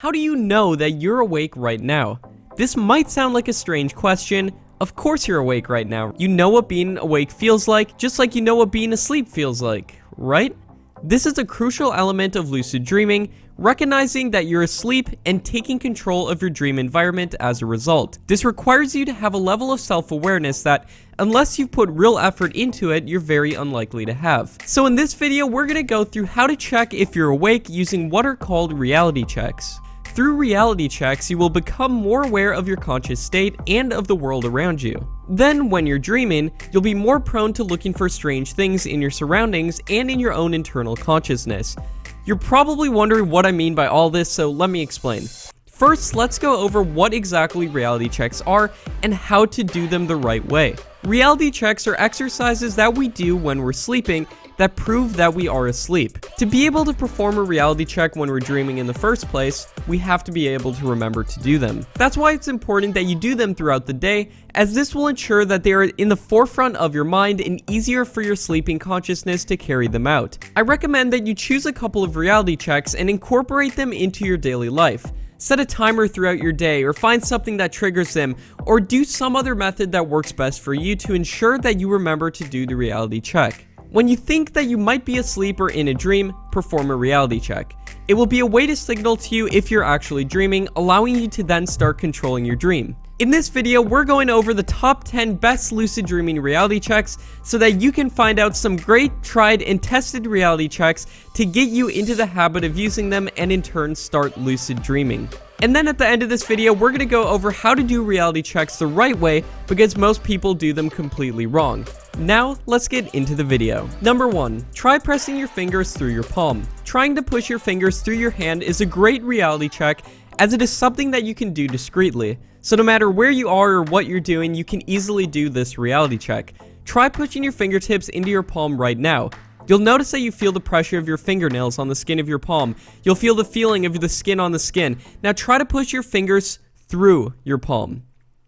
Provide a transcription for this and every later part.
How do you know that you're awake right now? This might sound like a strange question. Of course you're awake right now. You know what being awake feels like, just like you know what being asleep feels like, right? This is a crucial element of lucid dreaming, recognizing that you're asleep and taking control of your dream environment as a result. This requires you to have a level of self-awareness that, unless you've put real effort into it, you're very unlikely to have. So in this video, we're going to go through how to check if you're awake using what are called reality checks. Through reality checks, you will become more aware of your conscious state and of the world around you. Then, when you're dreaming, you'll be more prone to looking for strange things in your surroundings and in your own internal consciousness. You're probably wondering what I mean by all this, so let me explain. First, let's go over what exactly reality checks are and how to do them the right way. Reality checks are exercises that we do when we're sleeping that prove that we are asleep. To be able to perform a reality check when we're dreaming in the first place, we have to be able to remember to do them. That's why it's important that you do them throughout the day, as this will ensure that they are in the forefront of your mind and easier for your sleeping consciousness to carry them out. I recommend that you choose a couple of reality checks and incorporate them into your daily life. Set a timer throughout your day, or find something that triggers them, or do some other method that works best for you to ensure that you remember to do the reality check. When you think that you might be asleep or in a dream, perform a reality check. It will be a way to signal to you if you're actually dreaming, allowing you to then start controlling your dream. In this video, we're going over the top 10 best lucid dreaming reality checks so that you can find out some great, tried, and tested reality checks to get you into the habit of using them and in turn start lucid dreaming. And then at the end of this video, we're going to go over how to do reality checks the right way because most people do them completely wrong. Now, let's get into the video. Number 1. Try pressing your fingers through your palm. Trying to push your fingers through your hand is a great reality check as it is something that you can do discreetly. So no matter where you are or what you're doing, you can easily do this reality check. Try pushing your fingertips into your palm right now. You'll notice that you feel the pressure of your fingernails on the skin of your palm. You'll feel the feeling of the skin on the skin. Now try to push your fingers through your palm.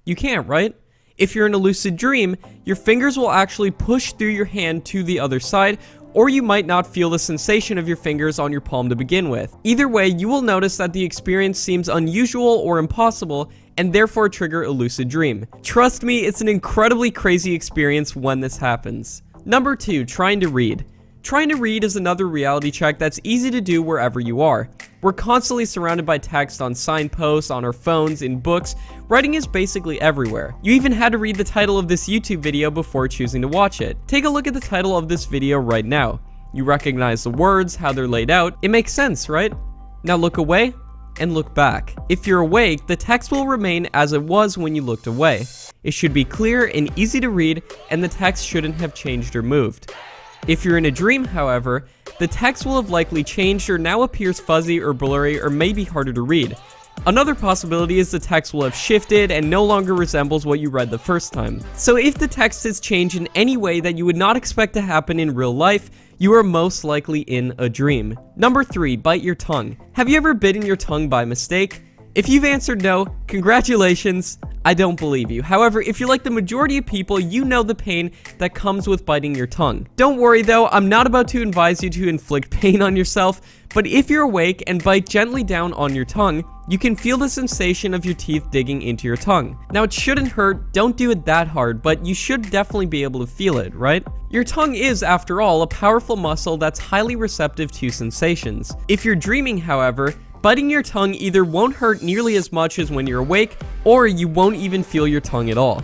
You can't, right? If you're in a lucid dream, your fingers will actually push through your hand to the other side, or you might not feel the sensation of your fingers on your palm to begin with. Either way, you will notice that the experience seems unusual or impossible, and therefore trigger a lucid dream. Trust me, it's an incredibly crazy experience when this happens. Number 2, trying to read. Trying to read is another reality check that's easy to do wherever you are. We're constantly surrounded by text on signposts, on our phones, in books. Writing is basically everywhere. You even had to read the title of this YouTube video before choosing to watch it. Take a look at the title of this video right now. You recognize the words, how they're laid out. It makes sense, right? Now look away and look back. If you're awake, the text will remain as it was when you looked away. It should be clear and easy to read, and the text shouldn't have changed or moved. If you're in a dream, however, the text will have likely changed or now appears fuzzy or blurry or maybe harder to read. Another possibility is the text will have shifted and no longer resembles what you read the first time. So if the text has changed in any way that you would not expect to happen in real life, you are most likely in a dream. Number 3, bite your tongue. Have you ever bitten your tongue by mistake? If you've answered no, congratulations, I don't believe you. However, if you're like the majority of people, you know the pain that comes with biting your tongue. Don't worry though, I'm not about to advise you to inflict pain on yourself, but if you're awake and bite gently down on your tongue, you can feel the sensation of your teeth digging into your tongue. Now it shouldn't hurt, don't do it that hard, but you should definitely be able to feel it, right? Your tongue is, after all, a powerful muscle that's highly receptive to sensations. If you're dreaming, however, biting your tongue either won't hurt nearly as much as when you're awake, or you won't even feel your tongue at all.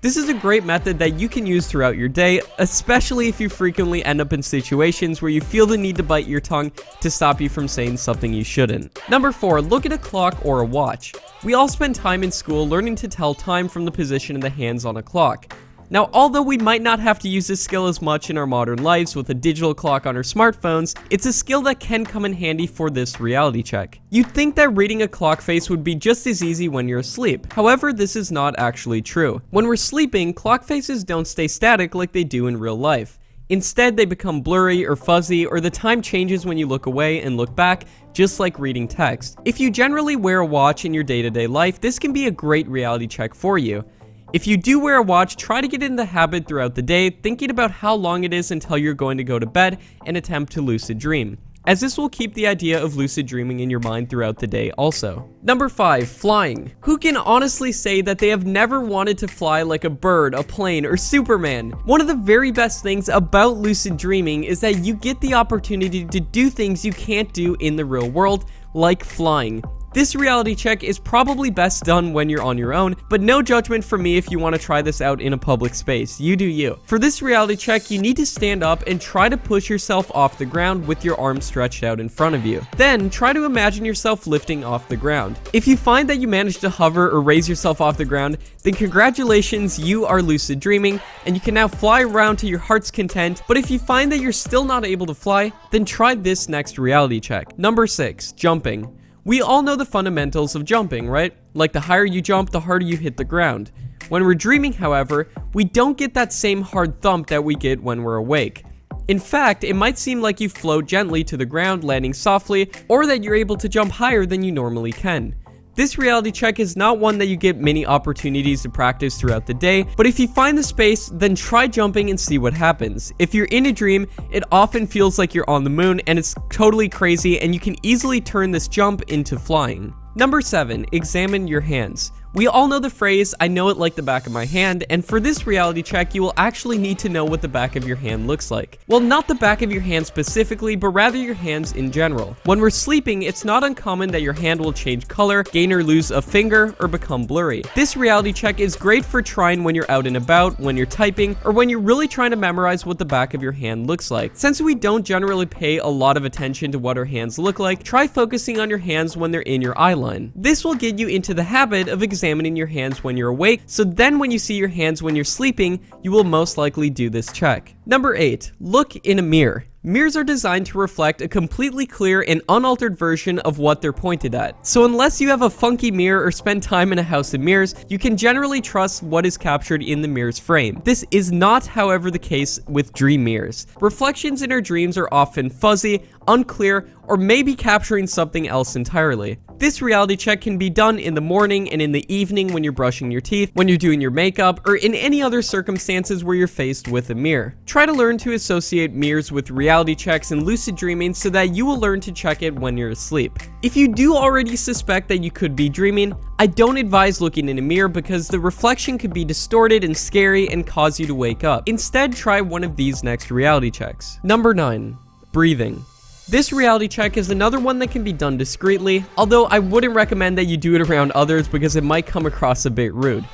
This is a great method that you can use throughout your day, especially if you frequently end up in situations where you feel the need to bite your tongue to stop you from saying something you shouldn't. Number 4, look at a clock or a watch. We all spend time in school learning to tell time from the position of the hands on a clock. Now, although we might not have to use this skill as much in our modern lives with a digital clock on our smartphones, it's a skill that can come in handy for this reality check. You'd think that reading a clock face would be just as easy when you're asleep. However, this is not actually true. When we're sleeping, clock faces don't stay static like they do in real life. Instead, they become blurry or fuzzy, or the time changes when you look away and look back, just like reading text. If you generally wear a watch in your day-to-day life, this can be a great reality check for you. If you do wear a watch, try to get in the habit throughout the day, thinking about how long it is until you're going to go to bed and attempt to lucid dream. as this will keep the idea of lucid dreaming in your mind throughout the day also. Number 5, flying. Who can honestly say that they have never wanted to fly like a bird, a plane, or Superman? One of the very best things about lucid dreaming is that you get the opportunity to do things you can't do in the real world, like flying. This reality check is probably best done when you're on your own, but no judgment from me if you want to try this out in a public space. You do you. For this reality check, you need to stand up and try to push yourself off the ground with your arms stretched out in front of you. Then, try to imagine yourself lifting off the ground. If you find that you manage to hover or raise yourself off the ground, then congratulations, you are lucid dreaming, and you can now fly around to your heart's content. But if you find that you're still not able to fly, then try this next reality check. Number 6, jumping. We all know the fundamentals of jumping, right? Like the higher you jump, the harder you hit the ground. When we're dreaming, however, we don't get that same hard thump that we get when we're awake. In fact, it might seem like you float gently to the ground, landing softly, or that you're able to jump higher than you normally can. This reality check is not one that you get many opportunities to practice throughout the day, but if you find the space, then try jumping and see what happens. If you're in a dream, it often feels like you're on the moon, and it's totally crazy, and you can easily turn this jump into flying. Number 7, examine your hands. We all know the phrase, "I know it like the back of my hand," and for this reality check, you will actually need to know what the back of your hand looks like. Well, not the back of your hand specifically, but rather your hands in general. When we're sleeping, it's not uncommon that your hand will change color, gain or lose a finger, or become blurry. This reality check is great for trying when you're out and about, when you're typing, or when you're really trying to memorize what the back of your hand looks like. Since we don't generally pay a lot of attention to what our hands look like, try focusing on your hands when they're in your eye line. This will get you into the habit of examining your hands when you're awake, so then when you see your hands when you're sleeping, you will most likely do this check. Number 8, look in a mirror. Mirrors are designed to reflect a completely clear and unaltered version of what they're pointed at. So unless you have a funky mirror or spend time in a house of mirrors, you can generally trust what is captured in the mirror's frame. This is not, however, the case with dream mirrors. Reflections in our dreams are often fuzzy, unclear, or maybe capturing something else entirely. This reality check can be done in the morning and in the evening when you're brushing your teeth, when you're doing your makeup, or in any other circumstances where you're faced with a mirror. Try to learn to associate mirrors with reality checks and lucid dreaming so that you will learn to check it when you're asleep. If you do already suspect that you could be dreaming, I don't advise looking in a mirror because the reflection could be distorted and scary and cause you to wake up. Instead, try one of these next reality checks. Number 9, breathing. This reality check is another one that can be done discreetly, although I wouldn't recommend that you do it around others because it might come across a bit rude.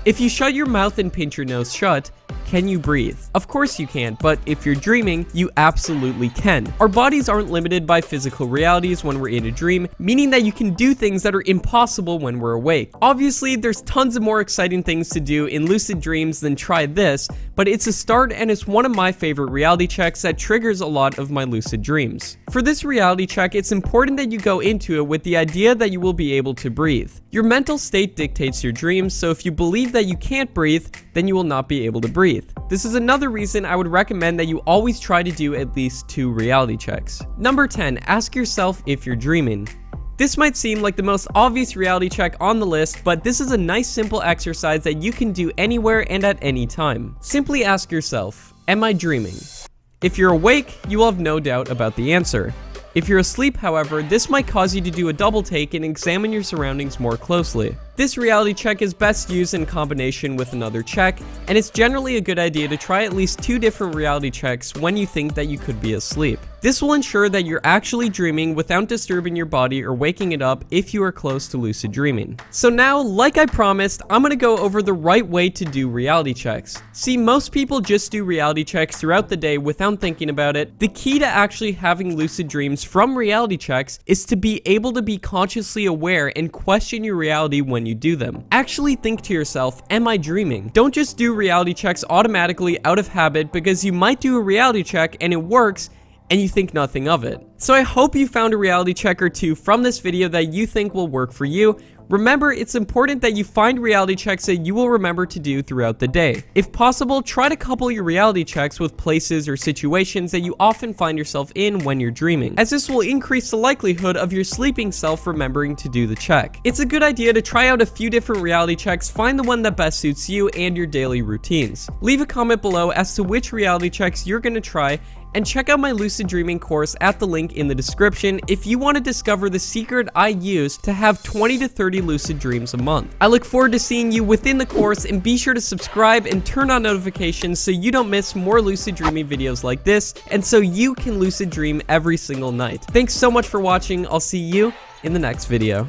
If you shut your mouth and pinch your nose shut, can you breathe? Of course you can, but if you're dreaming, you absolutely can. Our bodies aren't limited by physical realities when we're in a dream, meaning that you can do things that are impossible when we're awake. Obviously, there's tons of more exciting things to do in lucid dreams than try this, but it's a start and it's one of my favorite reality checks that triggers a lot of my lucid dreams. For this reality check, it's important that you go into it with the idea that you will be able to breathe. Your mental state dictates your dreams, so if you believe that you can't breathe, then you will not be able to breathe. This is another reason I would recommend that you always try to do at least 2 reality checks. Number 10, ask yourself if you're dreaming. This might seem like the most obvious reality check on the list, but this is a nice simple exercise that you can do anywhere and at any time. Simply ask yourself, am I dreaming? If you're awake, you will have no doubt about the answer. If you're asleep, however, this might cause you to do a double take and examine your surroundings more closely. This reality check is best used in combination with another check, and it's generally a good idea to try at least 2 different reality checks when you think that you could be asleep. This will ensure that you're actually dreaming without disturbing your body or waking it up if you are close to lucid dreaming. So now, like I promised, I'm gonna go over the right way to do reality checks. See, most people just do reality checks throughout the day without thinking about it. The key to actually having lucid dreams from reality checks is to be able to be consciously aware and question your reality when you do them. Actually think to yourself, am I dreaming? Don't just do reality checks automatically out of habit because you might do a reality check and it works and you think nothing of it. So I hope you found a reality check or 2 from this video that you think will work for you. Remember, it's important that you find reality checks that you will remember to do throughout the day. If possible, try to couple your reality checks with places or situations that you often find yourself in when you're dreaming, as this will increase the likelihood of your sleeping self remembering to do the check. It's a good idea to try out a few different reality checks, find the one that best suits you and your daily routines. Leave a comment below as to which reality checks you're going to try, And check out my lucid dreaming course at the link in the description if you want to discover the secret I use to have 20 to 30 lucid dreams a month. I look forward to seeing you within the course, and be sure to subscribe and turn on notifications so you don't miss more lucid dreaming videos like this, and so you can lucid dream every single night. Thanks so much for watching. I'll see you in the next video.